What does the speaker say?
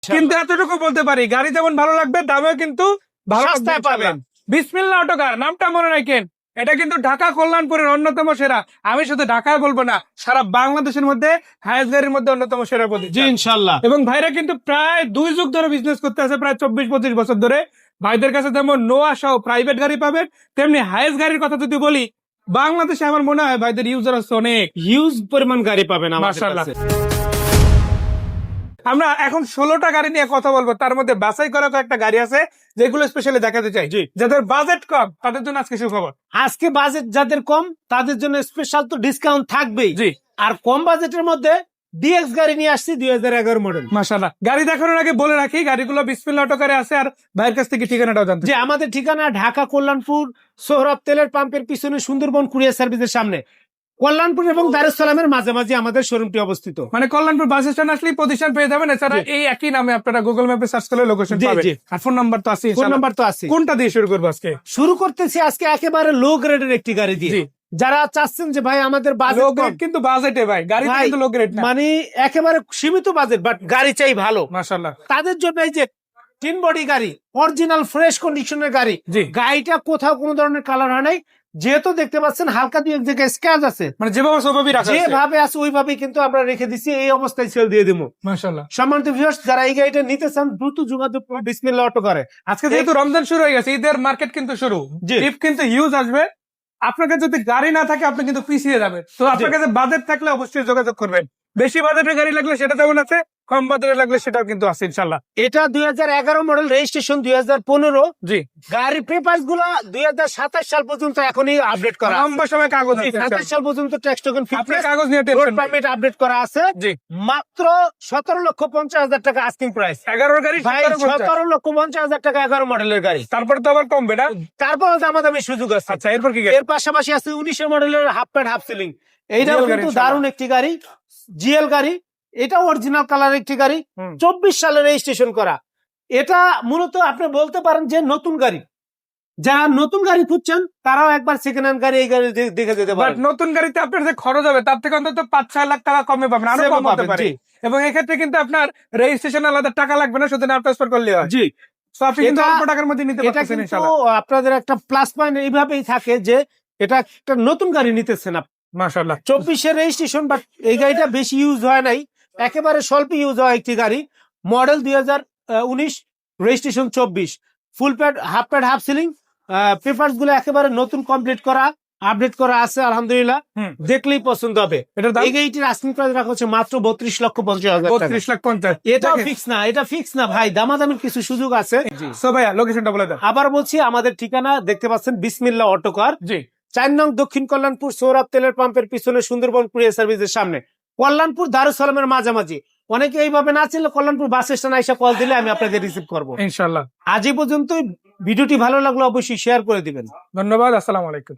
কিন্তু এতটুকু বলতে পারি, গাড়ি যেমন ভালো লাগবে, দামেও কিন্তু ভালো সস্তায় পাবেন। বিসমিল্লাহ অটোকার নামটা মনে রাখেন, এটা কিন্তু ঢাকা কল্যাণপুরের অন্যতম সেরা। আমি শুধু ঢাকায় বলবো না, সারা বাংলাদেশের মধ্যে হায়েস্ট গাড়ির মধ্যে অন্যতম সেরা জি প্রতিষ্ঠান। ইনশাল্লাহ। এবং ভাইরা কিন্তু প্রায় 2 যুগ ধরে বিজনেস করতে আছে, প্রায় 24-25 বছর ধরে। ভাইদের কাছে যেমন নোয়া সহ প্রাইভেট গাড়ি পাবেন, তেমনি হায়েস্ট গাড়ির কথা যদি বলি, বাংলাদেশে আমার মনে হয় ভাইদের ইউজার আছে অনেক, হিউজ পরিমাণ গাড়ি পাবেন আমাদের মাশাআল্লাহ। কাছে। আমরা এখন 16টা গাড়ি নিয়ে কথা বলবো, তার মধ্যে বাছাই করা কয়েকটা গাড়ি আছে যেগুলো স্পেশালি দেখাতে চাই। জি। যাদের বাজেট কম তাদের জন্য আজকে সুখবর। আজকে বাজেট যাদের কম তাদের জন্য স্পেশাল তো ডিসকাউন্ট থাকবেই। জি। আর কম বাজেটের মধ্যে ডিএক্স গাড়ি নিয়ে আসছি 2011 মডেল। মাশাআল্লাহ। গাড়ি দেখানোর আগে বলে রাখি, গাড়িগুলো বিসমিল্লাহ অটোকারে আছে। আর ভাইয়ের কাছ থেকে ঠিকানাটাও জানতে যে আমাদের ঠিকানা ঢাকা কল্যাণপুর সোহরাব তেলের পাম্পের পিছনে সুন্দরবন কুরিয়ার সার্ভিসের সামনে, কল্যাণপুর এবং দারুস সালামের মাঝামাঝি আমাদের শোরুমটি অবস্থিত। মানে কল্যাণপুর বাস স্ট্যান্ড আসলেই প্রতিষ্ঠান পেয়ে যাবেন। এছাড়া জি। এই একই নামে আপনারা গুগল ম্যাপে সার্চ করলে লোকেশন জি, পাবেন। জি। আর ফোন নাম্বার তো আছে, ফোন নাম্বার তো আছে। কোনটা দিয়ে শুরু করবো আজকে? শুরু করতেছি আজকে একেবারে লো গ্রেডের একটি গাড়ি দিয়ে। জি। যারা চাচ্ছেন যে ভাই আমাদের লো বাজেট গ্রেড কিন্তু বাজেটে ভাই, গাড়ি ভাই, কিন্তু লো গ্রেড না। মানে একেবারে সীমিত বাজেট বাট গাড়ি চাই ভালো, মাশাআল্লাহ। তাদের জন্য এই যে 3 বডি গাড়ি, অরিজিনাল ফ্রেশ কন্ডিশনের গাড়ি। জি। গাড়িটা কোথাও কোনো ধরনের কালার হয় নাই, যেহেতু দেখতে পাচ্ছেন হালকা দুই এক জায়গায় স্ক্র্যাচ আছে, মানে যেভাবে সেভাবেই রাখা আছে। যেভাবে আছে ওইভাবেই কিন্তু আমরা রেখে দিচ্ছি, এই অবস্থায় সেল দিয়ে দিব। মাশাআল্লাহ। সম্মানিত ভিউয়ার্স, যারা এই গাড়িটা নিতে চান দ্রুত যোগাযোগ করুন বিসমিল্লাহ অটো করে। আজকে যেহেতু রমজান শুরু হয়ে গেছে, ঈদের মার্কেট কিন্তু শুরু, জি। ঈদ কিন্তু হিউজ আসবে। আপনার কাছে যদি গাড়ি না থাকে আপনি কিন্তু পিছিয়ে যাবেন। তো আপনার কাছে বাজেট থাকলে অবশ্যই যোগাযোগ করবেন। বেশি বাজেটের গাড়ি লাগলে সেটা যেমন আছে, কম বাজেটের লাগলে সেটাও কিন্তু আছে ইনশাআল্লাহ। এটা 2011 মডেল, রেজিস্ট্রেশন 2015। জি। গাড়ির পেপারস গুলা 2027 সাল পর্যন্ত এখনই আপডেট করা আছে। লম্বা সময় কাগজ আছে। 27 সাল পর্যন্ত ট্যাক্স টোকেন আপনি কাগজ নিয়ে টেনশন নাই। পারমিট আপডেট করা আছে। জি। মাত্র 17,50,000 টাকা আস্কিং প্রাইস। 11 গাড়ি ভাই 17,50,000 টাকা 11 মডেলের গাড়ি। তারপরে তো আবার কমবে না। তারপরে দামাদামি সুযোগ আছে। আচ্ছা, এরপর কি গাড়ি? এর পাশাপাশি আছে 19 মডেলের হাফ প্যাড হাফ সিলিং। এইটাও GL গাড়ি কিন্তু ইনশাআল্লাহ। দারুণ একটি গাড়ি, জিএল গাড়ি। এটা অরিজিনাল কালার একটি গাড়ি, হুম। 24 সালে রেজিস্ট্রেশন করা। এটা মূলত আপনি বলতে পারেন যে নতুন গাড়ি। যারা নতুন গাড়ি খুঁজছেন তারাও একবার সেকেন্ড হ্যান্ড গাড়ি এই গাড়ি দেখে যেতে বাট পারেন। নতুন গাড়িতে আপনার যে খরচ হবে তার থেকে অন্তত 5-6 লাখ টাকা কমে পাবেন, আরো Save কম হতে পাবেন, পারে। জি। এবং এক্ষেত্রে কিন্তু আপনার রেজিস্ট্রেশন আলাদা টাকা লাগবে না, শুধু নাম ট্রান্সফার করলে হয়। জি। তো আপনি কিন্তু এটা- অল্প টাকার মধ্যে নিতে এটা পারতেছেন কিন্তু ইনশাআল্লাহ। আপনাদের একটা প্লাস পয়েন্ট এইভাবেই থাকে যে এটা একটা নতুন গাড়ি নিতেছেন আপনি। মাশাআল্লাহ। 24-এর রেজিস্ট্রেশন, বাট এই গাড়িটা বেশি ইউজ হয় নাই, একেবারে স্বল্প ইউজ হয় একটি গাড়ি। মডেল 2019, রেজিস্ট্রেশন 24, ফুল pad half pad half ceiling. Papers গুলো একেবারে নতুন কমপ্লিট করা, আপডেট করা আছে আলহামদুলিল্লাহ। হুম। দেখলেই পছন্দ হবে। এটার দাম এই গাড়িটির আস্কিং প্রাইস রাখা হচ্ছে মাত্র 32,50,000 টাকা। 32,50,000। এটাও দেখেন। ফিক্স না, এটা ফিক্স না ভাই, দামাদামির কিছু সুযোগ আছে। সো ভাইয়া লোকেশনটা বলে দেন। আবার বলছি, আমাদের ঠিকানা দেখতে পাচ্ছেন বিসমিল্লাহ অটোকার, জি। 4 নং দক্ষিণ কল্যাণপুর সোহরাব তেলের পাম্পের পিছনে সুন্দরবন কুরিয়ার সার্ভিসের সামনে, কল্যাণপুর দারুস সালামের মাঝামাঝি। অনেকে এইভাবে না চিনলে কল্যাণপুর বাস স্ট্যান্ড আইসা কল দিলে আমি আপনাদের রিসিভ করবো। ইনশাআল্লাহ। আজ এই পর্যন্ত। ভিডিওটি ভালো লাগলো অবশ্যই শেয়ার করে দিবেন। ধন্যবাদ। আসসালামু আলাইকুম।